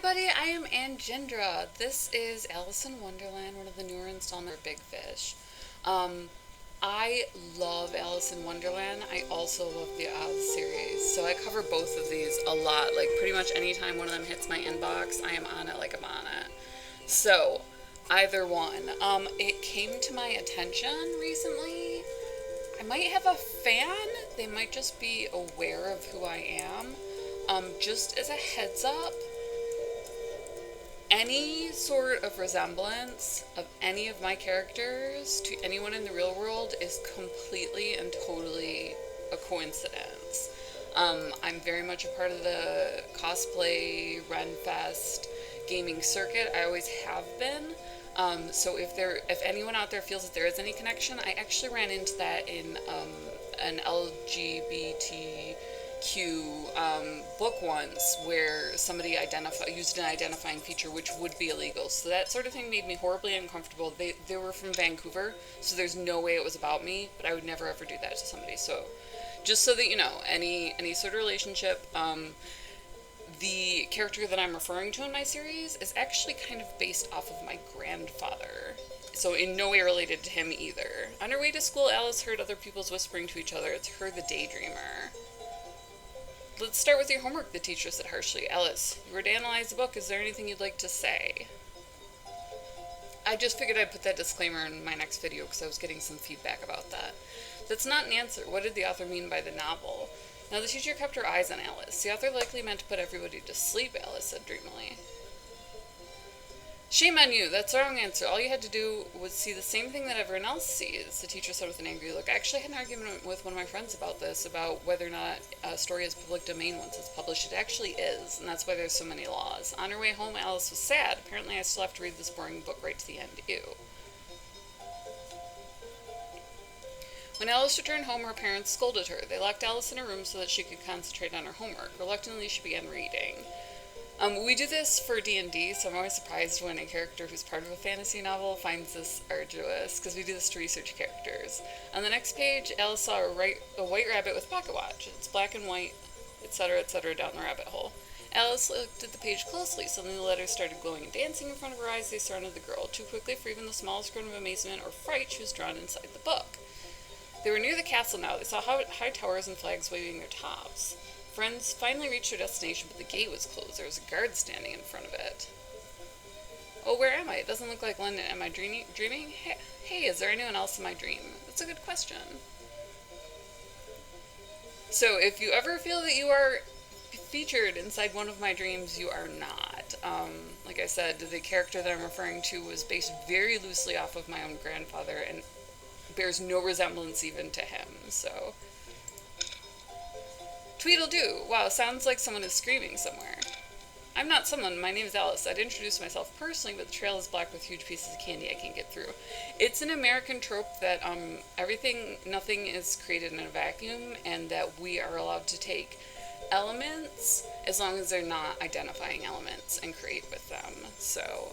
everybody, I am Angendra. This is Alice in Wonderland, one of the newer installments of Big Fish. Um, I love Alice in Wonderland. I also love the Oz series, so I cover both of these a lot. Like pretty much anytime one of them hits my inbox, I am on it like I'm on it. So, either one. It came to my attention recently. I might have a fan. They might just be aware of who I am. Just as a heads up, any sort of resemblance of any of my characters to anyone in the real world is completely and totally a coincidence. I'm very much a part of the cosplay, Renfest, gaming circuit. I always have been. So if anyone out there feels that there is any connection, I actually ran into that in an LGBTQ book once where somebody used an identifying feature which would be illegal. So that sort of thing made me horribly uncomfortable. They were from Vancouver, so there's no way it was about me, but I would never ever do that to somebody. So just so that you know, any sort of relationship, the character that I'm referring to in my series is actually kind of based off of my grandfather. So in no way related to him either. On her way to school, Alice heard other people's whispering to each other. It's her, the daydreamer. Let's start with your homework, the teacher said harshly. Alice, you were to analyze the book. Is there anything you'd like to say? I just figured I'd put that disclaimer in my next video because I was getting some feedback about that. That's not an answer. What did the author mean by the novel? Now the teacher kept her eyes on Alice. The author likely meant to put everybody to sleep, Alice said dreamily. Shame on you. That's the wrong answer. All you had to do was see the same thing that everyone else sees, the teacher said with an angry look. I actually had an argument with one of my friends about this, about whether or not a story is public domain once it's published. It actually is, and that's why there's so many laws. On her way home, Alice was sad. Apparently I still have to read this boring book right to the end. Ew. When Alice returned home, her parents scolded her. They locked Alice in her room so that she could concentrate on her homework. Reluctantly, she began reading. We do this for D&D, so I'm always surprised when a character who's part of a fantasy novel finds this arduous, because we do this to research characters. On the next page, Alice saw a white rabbit with a pocket watch. It's black and white, etc., down the rabbit hole. Alice looked at the page closely. Suddenly the letters started glowing and dancing in front of her eyes. They surrounded the girl. Too quickly for even the smallest groan of amazement or fright, she was drawn inside the book. They were near the castle now. They saw high towers and flags waving their tops. Friends finally reached their destination, but the gate was closed. There was a guard standing in front of it. Oh, where am I? It doesn't look like London. Am I dreaming? Hey, is there anyone else in my dream? That's a good question. So, if you ever feel that you are featured inside one of my dreams, you are not. Like I said, the character that I'm referring to was based very loosely off of my own grandfather and bears no resemblance even to him, so... Tweedle-doo! Wow, sounds like someone is screaming somewhere. I'm not someone, my name is Alice. I'd introduce myself personally, but the trail is black with huge pieces of candy I can't get through. It's an American trope that nothing is created in a vacuum, and that we are allowed to take elements as long as they're not identifying elements and create with them. So,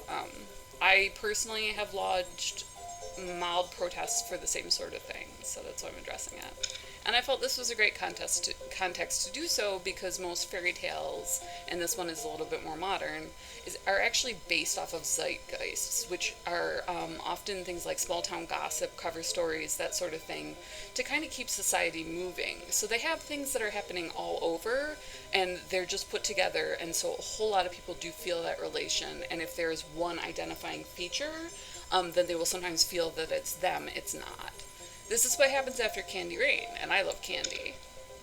I personally have lodged mild protests for the same sort of thing, so that's why I'm addressing it. And I felt this was a great context to do so because most fairy tales, and this one is a little bit more modern, are actually based off of zeitgeists, which are often things like small town gossip, cover stories, that sort of thing, to kind of keep society moving. So they have things that are happening all over, and they're just put together, and so a whole lot of people do feel that relation, and if there is one identifying feature, then they will sometimes feel that it's them, it's not. This is what happens after Candy Rain, and I love candy.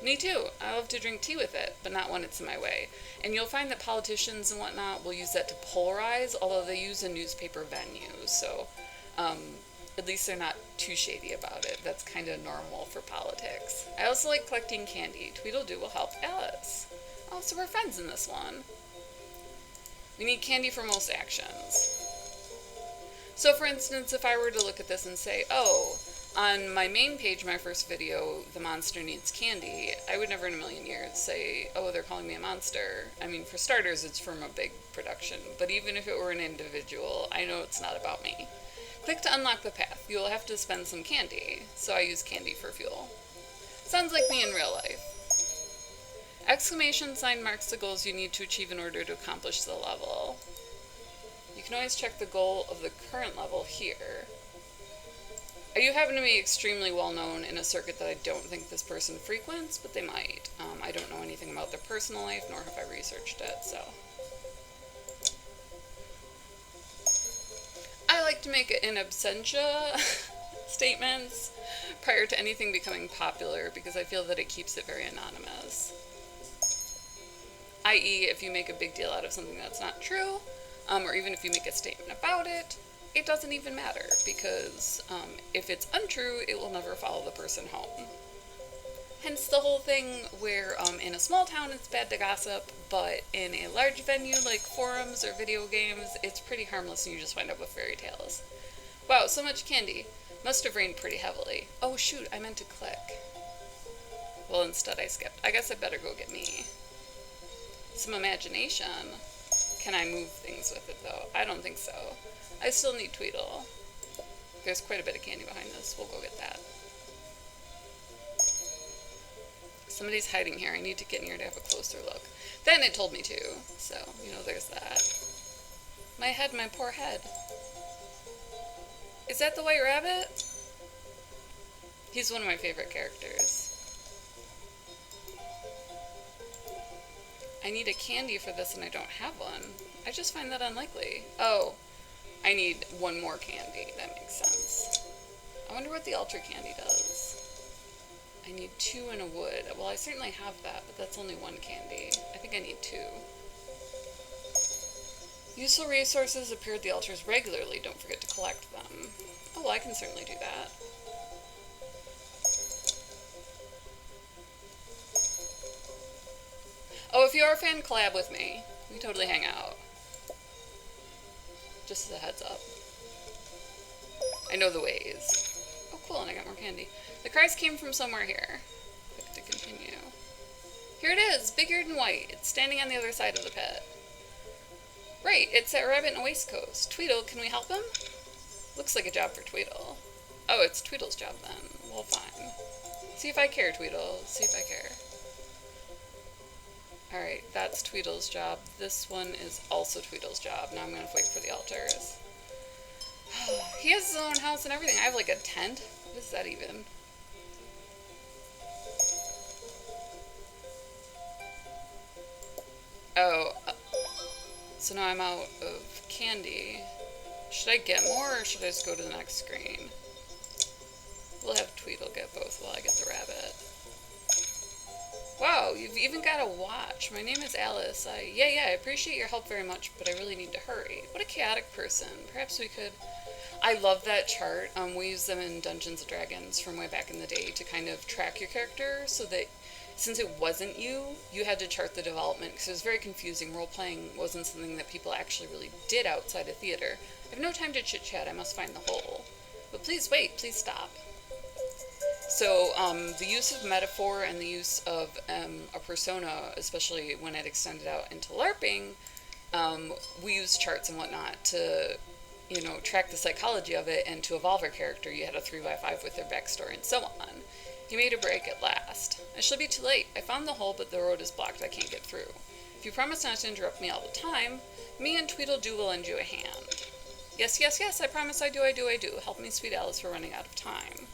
Me too. I love to drink tea with it, but not when it's in my way. And you'll find that politicians and whatnot will use that to polarize, although they use a newspaper venue, so at least they're not too shady about it. That's kind of normal for politics. I also like collecting candy. Tweedledoo will help Alice. Oh, so we're friends in this one. We need candy for most actions. So for instance, if I were to look at this and say, oh, on my main page, my first video, the monster needs candy, I would never in a million years say, oh, they're calling me a monster. I mean, for starters, it's from a big production, but even if it were an individual, I know it's not about me. Click to unlock the path. You'll have to spend some candy, so I use candy for fuel. Sounds like me in real life. Exclamation sign marks the goals you need to achieve in order to accomplish the level. You can always check the goal of the current level here. You happen to be extremely well known in a circuit that I don't think this person frequents, but they might. I don't know anything about their personal life, nor have I researched it, so. I like to make in absentia statements prior to anything becoming popular because I feel that it keeps it very anonymous. I.e., if you make a big deal out of something that's not true, or even if you make a statement about it, it doesn't even matter because if it's untrue, it will never follow the person home. Hence the whole thing where in a small town it's bad to gossip, but in a large venue like forums or video games, it's pretty harmless and you just wind up with fairy tales. Wow, so much candy. Must have rained pretty heavily. Oh shoot, I meant to click. Well, instead I skipped. I guess I better go get me some imagination. Can I move things with it though? I don't think so. I still need Tweedle. There's quite a bit of candy behind this. We'll go get that. Somebody's hiding here. I need to get near to have a closer look. Then it told me to, so, there's that. My head, my poor head. Is that the White Rabbit? He's one of my favorite characters. I need a candy for this and I don't have one. I just find that unlikely. Oh, I need one more candy. That makes sense. I wonder what the altar candy does. I need 2 and a wood. Well, I certainly have that, but that's only 1 candy. I think I need 2. Useful resources appear at the altars regularly. Don't forget to collect them. Oh, well, I can certainly do that. Oh, if you're a fan, collab with me. We can totally hang out. Just as a heads up. I know the ways. Oh, cool, and I got more candy. The cries came from somewhere here. Click to continue. Here it is, big-eared and white. It's standing on the other side of the pit. Right, it's that rabbit in a waistcoat. Tweedle, can we help him? Looks like a job for Tweedle. Oh, it's Tweedle's job then. Well, fine. See if I care, Tweedle. See if I care. Alright, that's Tweedle's job. This one is also Tweedle's job. Now I'm going to wait for the altars. He has his own house and everything. I have like a tent. What is that even? Oh, so now I'm out of candy. Should I get more or should I just go to the next screen? We'll have Tweedle get both while I get the rabbit. Wow, you've even got a watch. My name is Alice. Yeah, I appreciate your help very much, but I really need to hurry. What a chaotic person. Perhaps we could... I love that chart. We use them in Dungeons & Dragons from way back in the day to kind of track your character so that since it wasn't you, you had to chart the development because it was very confusing. Role-playing wasn't something that people actually really did outside of theater. I have no time to chit-chat. I must find the hole. But please wait. Please stop. So the use of metaphor and the use of a persona, especially when it extended out into LARPing, we used charts and whatnot to, track the psychology of it, and to evolve our character, you had a 3x5 with their backstory and so on. He made a break at last. I shall be too late. I found the hole, but the road is blocked. I can't get through. If you promise not to interrupt me all the time, me and Tweedledee will lend you a hand. Yes, I promise I do. Help me, sweet Alice, we're running out of time.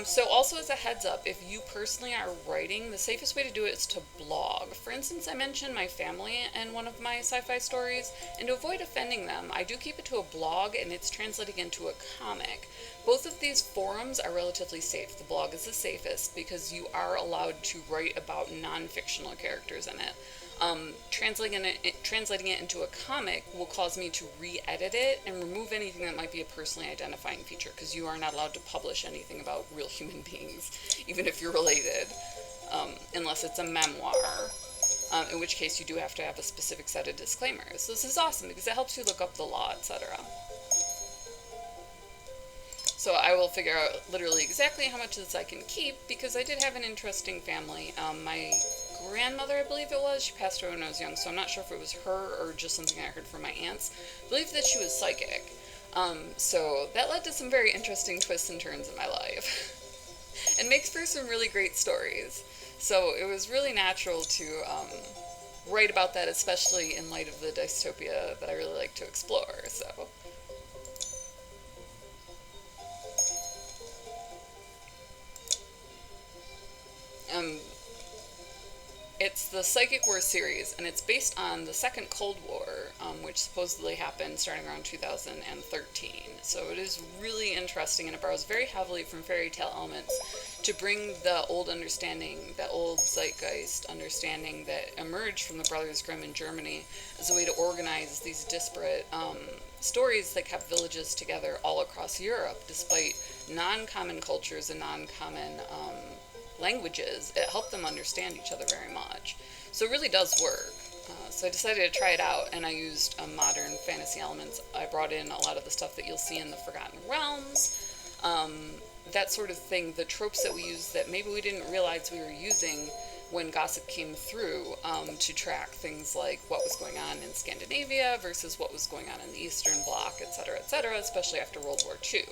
So also as a heads up, if you personally are writing, the safest way to do it is to blog. For instance, I mentioned my family in one of my sci-fi stories, and to avoid offending them, I do keep it to a blog, and it's translating into a comic. Both of these forums are relatively safe. The blog is the safest because you are allowed to write about non-fictional characters in it. Translating it into a comic will cause me to re-edit it and remove anything that might be a personally identifying feature, because you are not allowed to publish anything about real human beings, even if you're related, unless it's a memoir, in which case you do have to have a specific set of disclaimers. So this is awesome because it helps you look up the law, etc. So I will figure out literally exactly how much of this I can keep, because I did have an interesting family. My grandmother, I believe it was, she passed away when I was young, so I'm not sure if it was her or just something I heard from my aunts. I believe that she was psychic. So that led to some very interesting twists and turns in my life. And makes for some really great stories. So it was really natural to write about that, especially in light of the dystopia that I really like to explore. So um, it's the Psychic War series, and it's based on the Second Cold War, which supposedly happened starting around 2013. So it is really interesting, and it borrows very heavily from fairy tale elements to bring the old understanding, that old zeitgeist understanding that emerged from the Brothers Grimm in Germany as a way to organize these disparate stories that kept villages together all across Europe, despite non-common cultures and non-common languages. It helped them understand each other very much. So it really does work. So I decided to try it out, and I used modern fantasy elements. I brought in a lot of the stuff that you'll see in the Forgotten Realms, that sort of thing, the tropes that we use that maybe we didn't realize we were using when Gossip came through, to track things like what was going on in Scandinavia versus what was going on in the Eastern Bloc, etc., especially after World War II.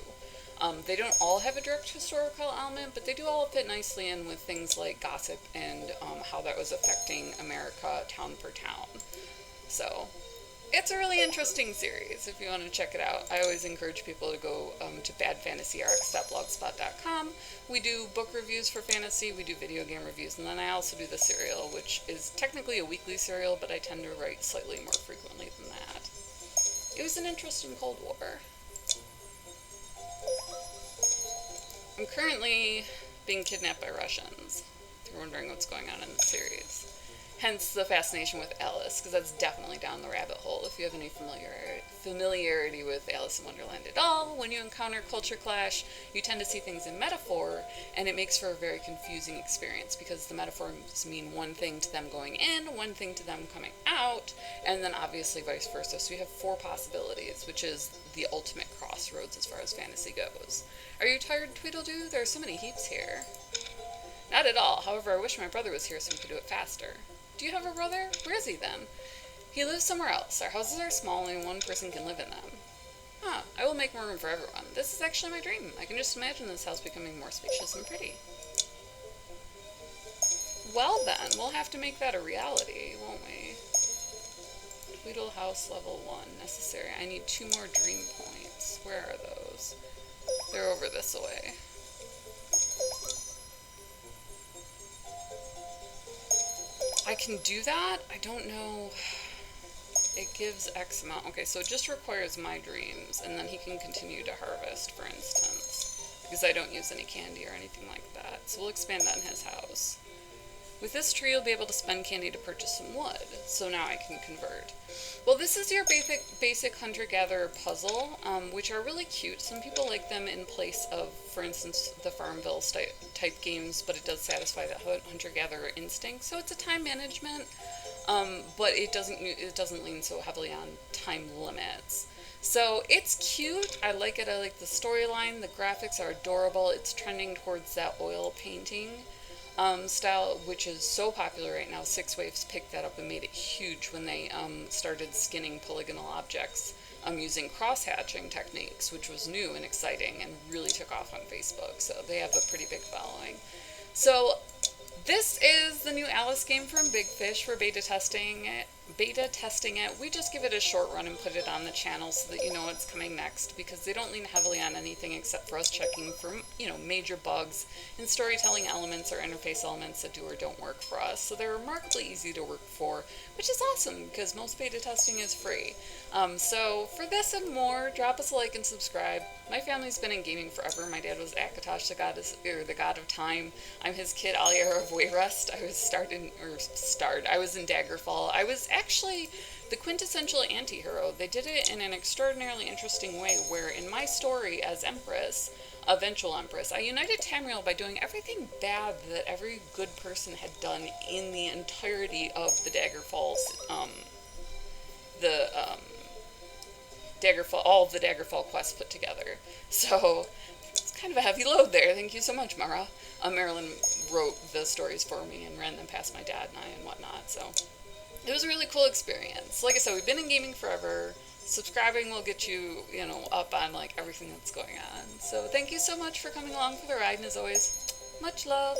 They don't all have a direct historical element, but they do all fit nicely in with things like gossip and how that was affecting America town per town. So it's a really interesting series if you want to check it out. I always encourage people to go to badfantasyrx.blogspot.com. We do book reviews for fantasy, we do video game reviews, and then I also do the serial, which is technically a weekly serial, but I tend to write slightly more frequently than that. It was an interesting Cold War. I'm currently being kidnapped by Russians, if you're wondering what's going on in the series. Hence the fascination with Alice, because that's definitely down the rabbit hole. If you have any familiarity with Alice in Wonderland at all, when you encounter culture clash, you tend to see things in metaphor, and it makes for a very confusing experience, because the metaphors mean one thing to them going in, one thing to them coming out, and then obviously vice versa. So you have 4 possibilities, which is the ultimate crossroads as far as fantasy goes. Are you tired, Tweedledoo? There are so many heaps here. Not at all. However, I wish my brother was here so we could do it faster. Do you have a brother? Where is he then? He lives somewhere else. Our houses are small and only one person can live in them. Huh, I will make more room for everyone. This is actually my dream. I can just imagine this house becoming more spacious and pretty. Well then, we'll have to make that a reality, won't we? Tweedle house level 1 necessary. I need 2 more dream points. Where are those? They're over this way. I can do that. I don't know. It gives X amount. Okay, so it just requires my dreams, and then he can continue to harvest, for instance, because I don't use any candy or anything like that. So we'll expand on his house. With this tree, you'll be able to spend candy to purchase some wood. So now I can convert. Well, this is your basic hunter-gatherer puzzle, which are really cute. Some people like them in place of, for instance, the Farmville type games, but it does satisfy that hunter-gatherer instinct. So it's a time management, but it doesn't lean so heavily on time limits. So it's cute. I like it. I like the storyline. The graphics are adorable. It's trending towards that oil painting style, which is so popular right now. Six Waves picked that up and made it huge when they started skinning polygonal objects using cross-hatching techniques, which was new and exciting and really took off on Facebook. So they have a pretty big following. So this is the new Alice game from Big Fish for beta testing it. We just give it a short run and put it on the channel so that you know what's coming next, because they don't lean heavily on anything except for us checking for, major bugs in storytelling elements or interface elements that do or don't work for us. So they're remarkably easy to work for, which is awesome because most beta testing is free. So for this and more, drop us a like and subscribe. My family's been in gaming forever. My dad was Akatosh, the god of time. I'm his kid, Alier of Wayrest. I was in Daggerfall. I was actually the quintessential anti-hero. They did it in an extraordinarily interesting way, where in my story as Empress, eventual Empress, I united Tamriel by doing everything bad that every good person had done in the entirety of the all of the Daggerfall quests put together. So it's kind of a heavy load there. Thank you so much, Mara. Marilyn wrote the stories for me and ran them past my dad and I and whatnot, so it was a really cool experience. Like I said, we've been in gaming forever. Subscribing will get you, up on, everything that's going on. So thank you so much for coming along for the ride, and as always, much love.